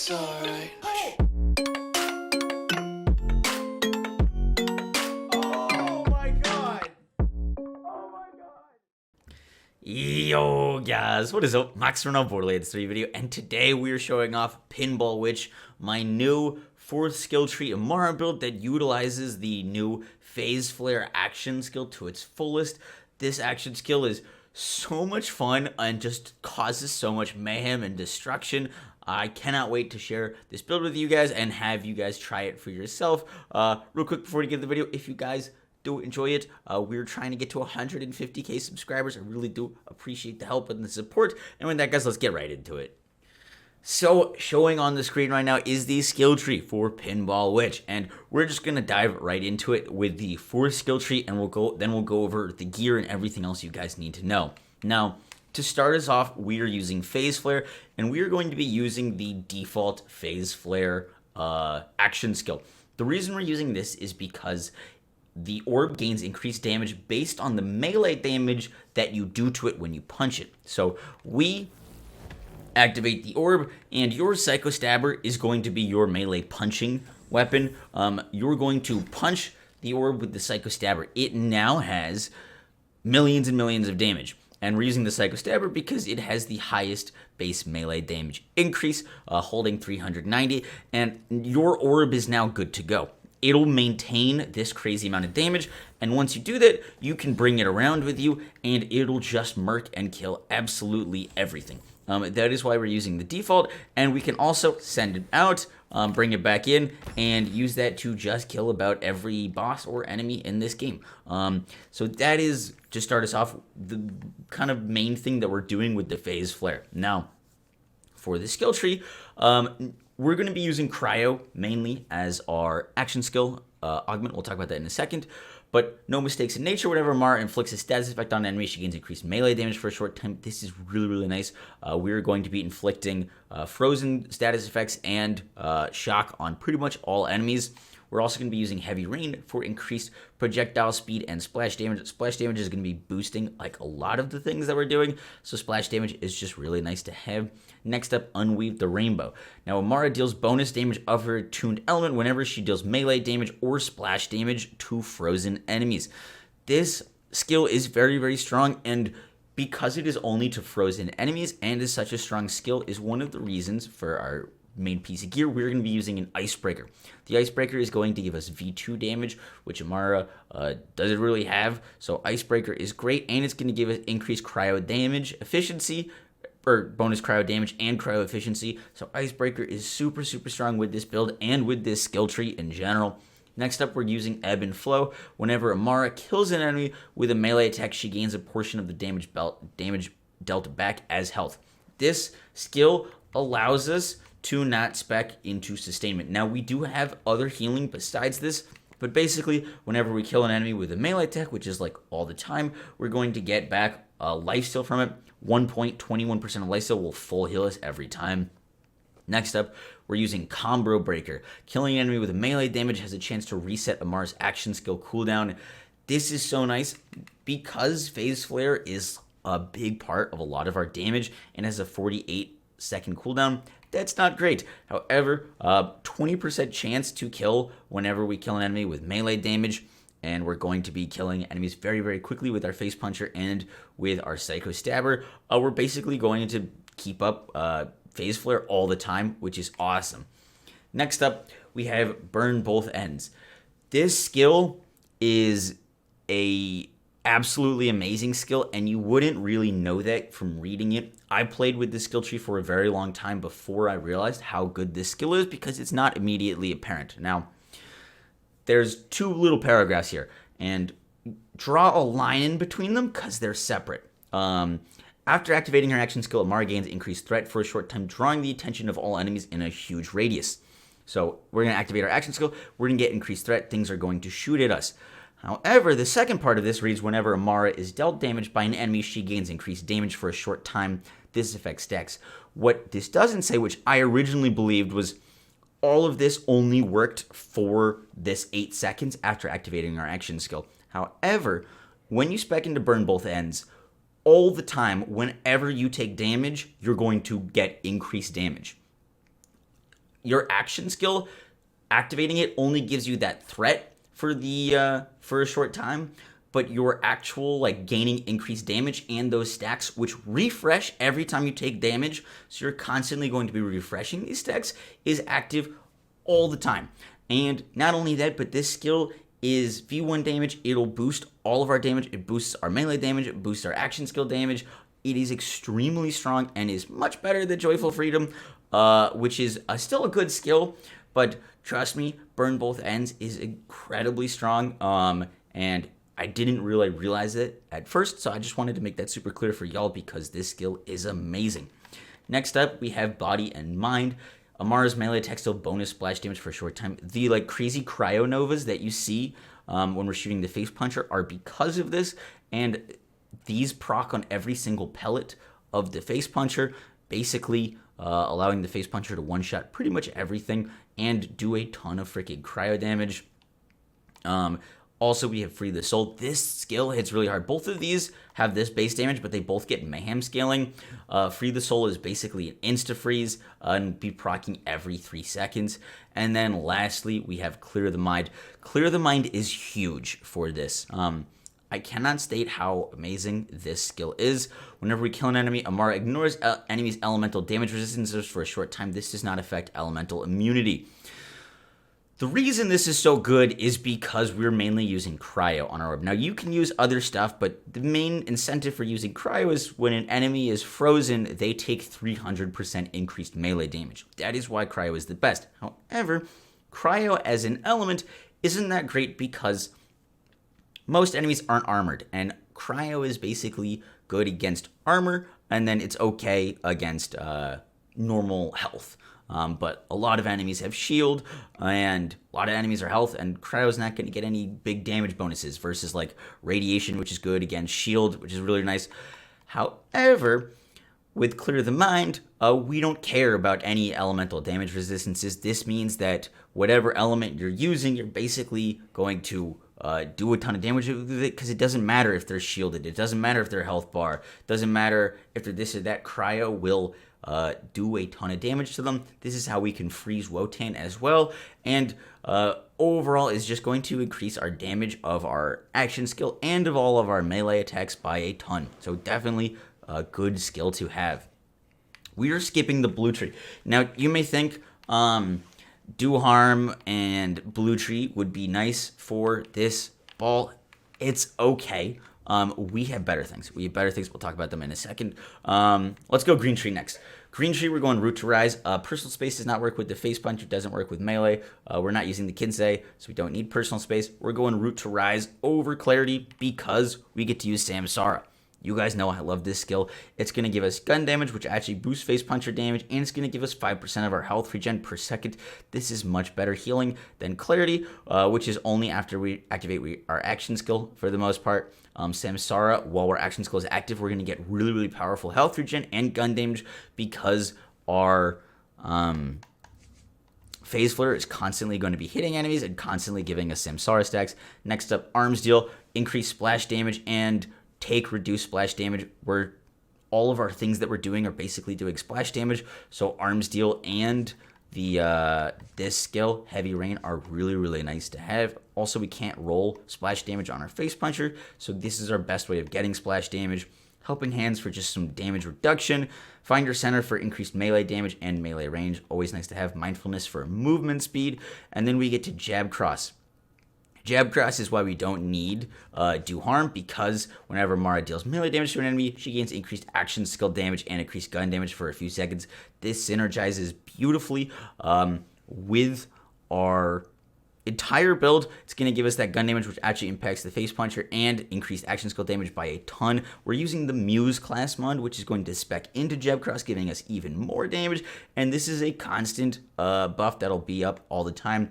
It's alright. Oh my god! Oh my god! Yo guys, what is up? Max from Borderlands 3 video, and today we are showing off Pinball, which my new 4th skill tree Amara build that utilizes the new Phaseflare action skill to its fullest. This action skill is so much fun and just causes so much mayhem and destruction. I cannot wait to share this build with you guys and have you guys try it for yourself. Real quick before we get the video, if you guys do enjoy it, we're trying to get to 150k subscribers. I really do appreciate the help and the support. And with that, guys, let's get right into it. So showing on the screen right now is the skill tree for Pinball Witch, and we're just gonna dive right into it with the 4th skill tree, and we'll go over the gear and everything else you guys need to know. Now, to start us off, we are using Phaseflare, and we are going to be using the default Phaseflare action skill. The reason we're using this is because the orb gains increased damage based on the melee damage that you do to it when you punch it. So we activate the orb, and your Psycho Stabber is going to be your melee punching weapon. You're going to punch the orb with the Psycho Stabber. It now has millions and millions of damage. And we're using the Psycho Stabber because it has the highest base melee damage increase, holding 390, and your orb is now good to go. It'll maintain this crazy amount of damage, and once you do that, you can bring it around with you, and it'll just murk and kill absolutely everything. That is why we're using the default, and we can also send it out, bring it back in, and use that to just kill about every boss or enemy in this game. So that is, to start us off, the kind of main thing that we're doing with the Phaseflare. Now, for the skill tree, we're going to be using Cryo mainly as our action skill augment. We'll talk about that in a second. But no mistakes in nature. Whenever Amara inflicts a status effect on an enemy, she gains increased melee damage for a short time. This is really, really nice. We're going to be inflicting frozen status effects and shock on pretty much all enemies. We're also going to be using Heavy Rain for increased projectile speed and splash damage. Splash damage is going to be boosting like a lot of the things that we're doing, so splash damage is just really nice to have. Next up, Unweave the Rainbow. Now, Amara deals bonus damage of her tuned element whenever she deals melee damage or splash damage to frozen enemies. This skill is very, very strong, and because it is only to frozen enemies and is such a strong skill, is one of the reasons for our main piece of gear, we're going to be using an Icebreaker. The Icebreaker is going to give us V2 damage, which Amara doesn't really have, so Icebreaker is great, and it's going to give us increased cryo damage efficiency, or bonus cryo damage and cryo efficiency, so Icebreaker is super, super strong with this build and with this skill tree in general. Next up, we're using Ebb and Flow. Whenever Amara kills an enemy with a melee attack, she gains a portion of the damage dealt back as health. This skill allows us to not spec into sustainment. Now, we do have other healing besides this, but basically, whenever we kill an enemy with a melee attack, which is like all the time, we're going to get back a lifesteal from it. 1.21% of lifesteal will full heal us every time. Next up, we're using Combo Breaker. Killing an enemy with a melee damage has a chance to reset Amara's action skill cooldown. This is so nice because Phaseflare is a big part of a lot of our damage and has a 48-second cooldown. That's not great. However, 20% chance to kill whenever we kill an enemy with melee damage, and we're going to be killing enemies very, very quickly with our Face Puncher and with our Psycho Stabber. We're basically going to keep up Phaseflare all the time, which is awesome. Next up, we have Burn Both Ends. This skill is a absolutely amazing skill, and you wouldn't really know that from reading it. I played with this skill tree for a very long time before I realized how good this skill is because it's not immediately apparent. Now, there's 2 little paragraphs here, and draw a line in between them because they're separate. After activating her action skill, Amara gains increased threat for a short time, drawing the attention of all enemies in a huge radius. So we're going to activate our action skill, we're going to get increased threat, things are going to shoot at us. However, the second part of this reads, whenever Amara is dealt damage by an enemy, she gains increased damage for a short time. This effect stacks. What this doesn't say, which I originally believed, was all of this only worked for this 8 seconds after activating our action skill. However, when you spec into Burn Both Ends, all the time, whenever you take damage, you're going to get increased damage. your action skill, activating it only gives you that threat for a short time, but your actual like gaining increased damage and those stacks, which refresh every time you take damage, so you're constantly going to be refreshing these stacks, is active all the time. And not only that, but this skill is V1 damage. It'll boost all of our damage. It boosts our melee damage. It boosts our action skill damage. It is extremely strong and is much better than Joyful Freedom, which is still a good skill, but trust me, Burn Both Ends is incredibly strong, and I didn't really realize it at first, so I just wanted to make that super clear for y'all because this skill is amazing. Next up, we have Body and Mind. Amara's melee attack still bonus splash damage for a short time. The like crazy cryo novas that you see when we're shooting the face puncher are because of this, and these proc on every single pellet of the face puncher, basically allowing the face puncher to one-shot pretty much everything and do a ton of freaking cryo damage. Also, we have Free the Soul. This skill hits really hard. Both of these have this base damage, but they both get mayhem scaling. Free the Soul is basically an insta-freeze and be proccing every 3 seconds. And then lastly, we have Clear the Mind. Clear the Mind is huge for this. I cannot state how amazing this skill is. Whenever we kill an enemy, Amara ignores enemy's elemental damage resistances for a short time. This does not affect elemental immunity. The reason this is so good is because we're mainly using cryo on our orb. Now, you can use other stuff, but the main incentive for using cryo is when an enemy is frozen, they take 300% increased melee damage. That is why cryo is the best. However, cryo as an element isn't that great because most enemies aren't armored, and cryo is basically good against armor, and then it's okay against normal health. But a lot of enemies have shield, and a lot of enemies are health, and cryo's not going to get any big damage bonuses versus like radiation, which is good against shield, which is really nice. However, with Clear the Mind, we don't care about any elemental damage resistances. This means that whatever element you're using, you're basically going to do a ton of damage with it, because it doesn't matter if they're shielded. It doesn't matter if they're health bar. It doesn't matter if they're this or that. Cryo will do a ton of damage to them. This is how we can freeze Wotan as well, and overall is just going to increase our damage of our action skill and of all of our melee attacks by a ton. So definitely a good skill to have. We are skipping the blue tree. Now, you may think Do Harm and blue tree would be nice for this ball. It's okay. We have better things. We'll talk about them in a second. Let's go green tree next. Green tree, we're going Root to Rise. Personal space does not work with the face punch. It doesn't work with melee. We're not using the Kinsei, so we don't need personal space. We're going Root to Rise over Clarity because we get to use Samsara. You guys know I love this skill. It's going to give us gun damage, which actually boosts face puncher damage, and it's going to give us 5% of our health regen per second. This is much better healing than Clarity, which is only after we activate our action skill for the most part. Samsara, while our action skill is active, we're going to get really, really powerful health regen and gun damage because our Phaseflare is constantly going to be hitting enemies and constantly giving us Samsara stacks. Next up, Arms Deal, increase splash damage and take reduced splash damage, where all of our things that we're doing are basically doing splash damage. So Arms Deal and the this skill, Heavy Rain, are really, really nice to have. Also, we can't roll splash damage on our face puncher, so this is our best way of getting splash damage. Helping Hands for just some damage reduction. Finder Center for increased melee damage and melee range, always nice to have. Mindfulness for movement speed. And then we get to Jab Cross. Jab Cross is why we don't need Do Harm, because whenever Mara deals melee damage to an enemy, she gains increased action skill damage and increased gun damage for a few seconds. This synergizes beautifully with our entire build. It's going to give us that gun damage, which actually impacts the face puncher, and increased action skill damage by a ton. We're using the Muse class mod, which is going to spec into Jab Cross, giving us even more damage, and this is a constant buff that'll be up all the time.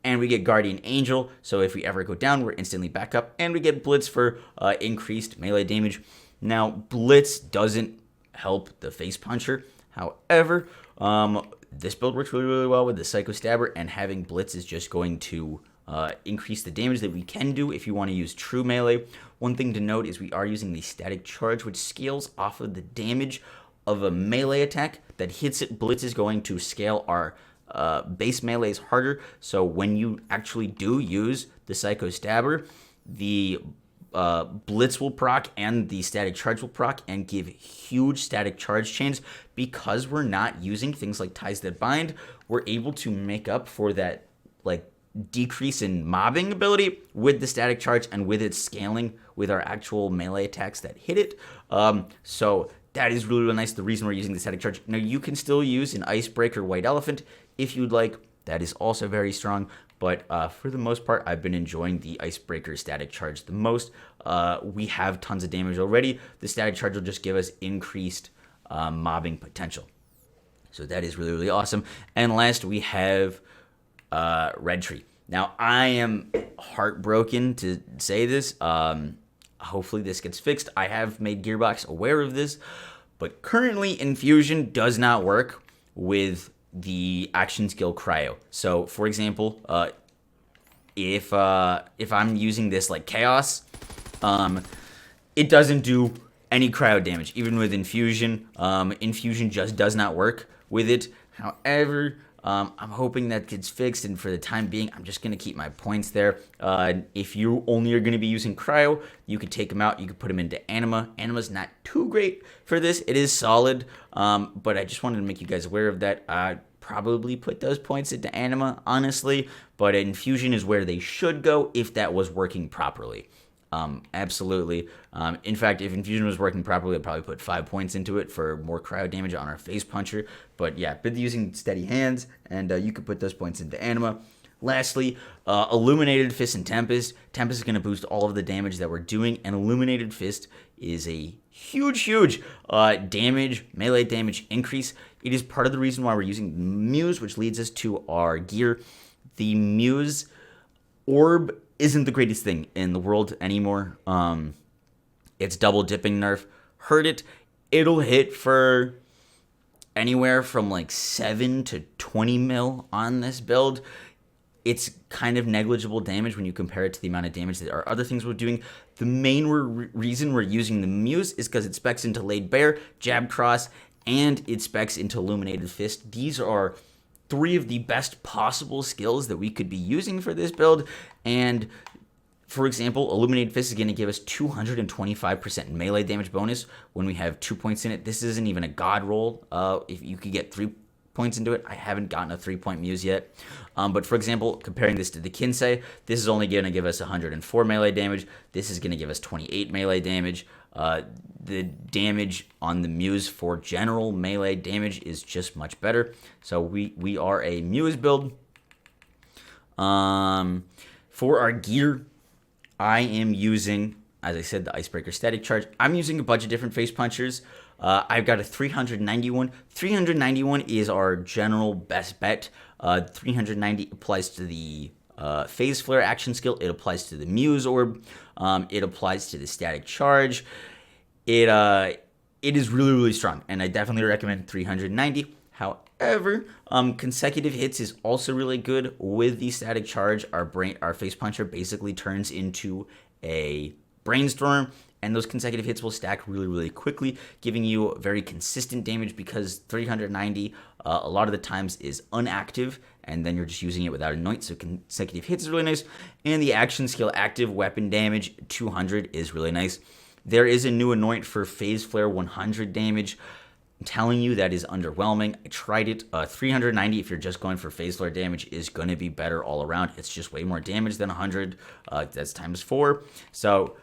And we get Guardian Angel, so if we ever go down, we're instantly back up. And we get Blitz for increased melee damage. Now, Blitz doesn't help the face puncher. However, this build works really, really well with the Psycho Stabber, and having Blitz is just going to increase the damage that we can do if you want to use true melee. One thing to note is we are using the Static Charge, which scales off of the damage of a melee attack that hits it. Blitz is going to scale our base melee is harder. So when you actually do use the Psycho Stabber, the Blitz will proc and the Static Charge will proc and give huge static charge chains. Because we're not using things like Ties That Bind, we're able to make up for that like decrease in mobbing ability with the static charge and with its scaling with our actual melee attacks that hit it. So that is really, really nice. The reason we're using the static charge. Now you can still use an Icebreaker White Elephant if you'd like. That is also very strong. But for the most part, I've been enjoying the Icebreaker Static Charge the most. We have tons of damage already. The Static Charge will just give us increased mobbing potential. So that is really, really awesome. And last, we have Red Tree. Now, I am heartbroken to say this. Hopefully this gets fixed. I have made Gearbox aware of this. But currently, Infusion does not work with the action skill Cryo. So, for example, if I'm using this like Chaos, it doesn't do any cryo damage, even with Infusion. Infusion just does not work with it. However, I'm hoping that gets fixed, and for the time being, I'm just going to keep my points there. If you only are going to be using Cryo, you could take them out. You could put them into Anima. Anima's not too great for this. It is solid, but I just wanted to make you guys aware of that. I'd probably put those points into Anima, honestly, but Infusion is where they should go if that was working properly. Absolutely. In fact, if Infusion was working properly, I'd probably put 5 points into it for more cryo damage on our Face Puncher. But yeah, been using Steady Hands, and you could put those points into Anima. Lastly, Illuminated Fist and Tempest. Tempest is going to boost all of the damage that we're doing, and Illuminated Fist is a huge melee damage increase. It is part of the reason why we're using Muse, which leads us to our gear. The Muse orb isn't the greatest thing in the world anymore. It's double dipping nerf. Heard it. It'll hit for anywhere from like 7 to 20 mil on this build. It's kind of negligible damage when you compare it to the amount of damage that our other things we're doing. The main reason we're using the Muse is because it specs into Laid Bare, Jab Cross, and it specs into Illuminated Fist. These are 3 of the best possible skills that we could be using for this build. And for example, Illuminated Fist is going to give us 225% melee damage bonus when we have 2 points in it. This isn't even a god roll. If you could get 3 points into it, I haven't gotten a 3-point Muse yet. But for example, comparing this to the Kinsei, this is only going to give us 104 melee damage. This is going to give us 28 melee damage. The damage on the Muse for general melee damage is just much better. So we are a Muse build. For our gear, I am using, as I said, the Icebreaker Static Charge. I'm using a bunch of different Face Punchers. I've got a 391. 391 is our general best bet. 390 applies to the Phaseflare action skill. It applies to the Muse Orb. It applies to the Static Charge. It is really, really strong, and I definitely recommend 390. However, consecutive hits is also really good with the Static Charge. Our Face Puncher basically turns into a Brainstorm, and those consecutive hits will stack really, really quickly, giving you very consistent damage because 390 a lot of the times is unactive, and then you're just using it without anoint, so consecutive hits is really nice. And the action skill active weapon damage 200 is really nice. There is a new anoint for Phaseflare 100 damage. I'm telling you, that is underwhelming. I tried it. 390, if you're just going for Phaseflare damage, is going to be better all around. It's just way more damage than 100. That's times 4. So,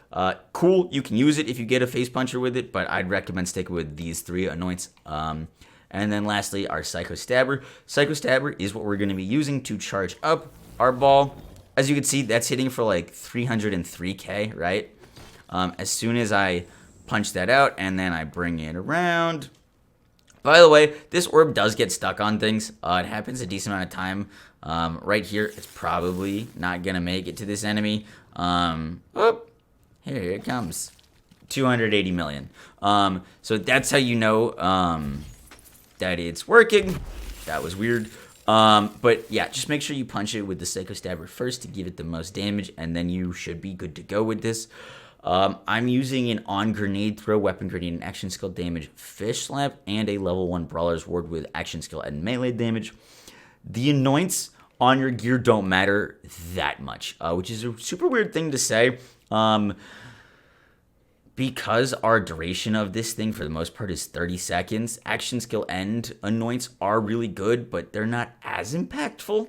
cool. You can use it if you get a Face Puncher with it, but I'd recommend sticking with these 3 anoints. And then lastly, our Psycho Stabber. Psycho Stabber is what we're going to be using to charge up our ball. As you can see, that's hitting for like 303k, right? As soon as I punch that out and then I bring it around. By the way, this orb does get stuck on things. It happens a decent amount of time. Right here, it's probably not going to make it to this enemy. Oh, here it comes. 280 million. So that's how you know that it's working. That was weird. But yeah, just make sure you punch it with the Psycho Stabber first to give it the most damage, and then you should be good to go with this. I'm using an on grenade throw, weapon grenade, and action skill damage fish slap, and a level 1 brawler's ward with action skill and melee damage. The anoints on your gear don't matter that much, which is a super weird thing to say. Because our duration of this thing for the most part is 30 seconds, action skill end anoints are really good, but they're not as impactful.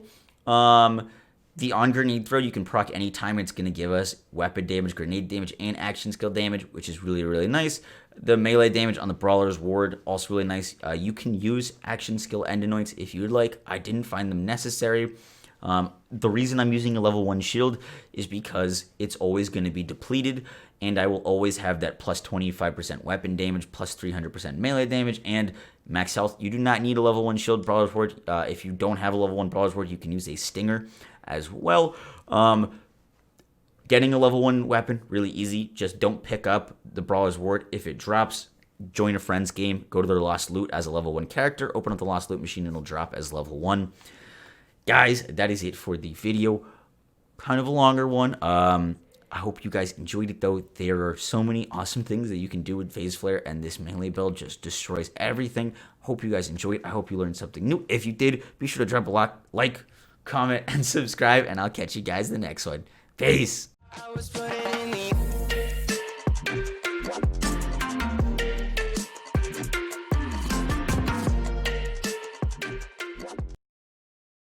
The on grenade throw you can proc anytime. It's going to give us weapon damage, grenade damage, and action skill damage, which is really, really nice. The melee damage on the Brawler's Ward, also really nice. You can use action skill end anoints if you would like. I didn't find them necessary. The reason I'm using a level 1 shield is because it's always going to be depleted, and I will always have that plus 25% weapon damage, plus 300% melee damage, and max health. You do not need a level 1 shield Brawler's Ward. If you don't have a level 1 Brawler's Ward, you can use a Stinger as well. Getting a level 1 weapon, really easy. Just don't pick up the Brawler's Ward. If it drops, join a friend's game, go to their Lost Loot as a level 1 character, open up the Lost Loot machine, and it'll drop as level 1. Guys, that is it for the video. Kind of a longer one. I hope you guys enjoyed it, though. There are so many awesome things that you can do with Phaseflare, and this melee build just destroys everything. Hope you guys enjoyed. I hope you learned something new. If you did, be sure to drop a like, comment, and subscribe, and I'll catch you guys in the next one. Peace.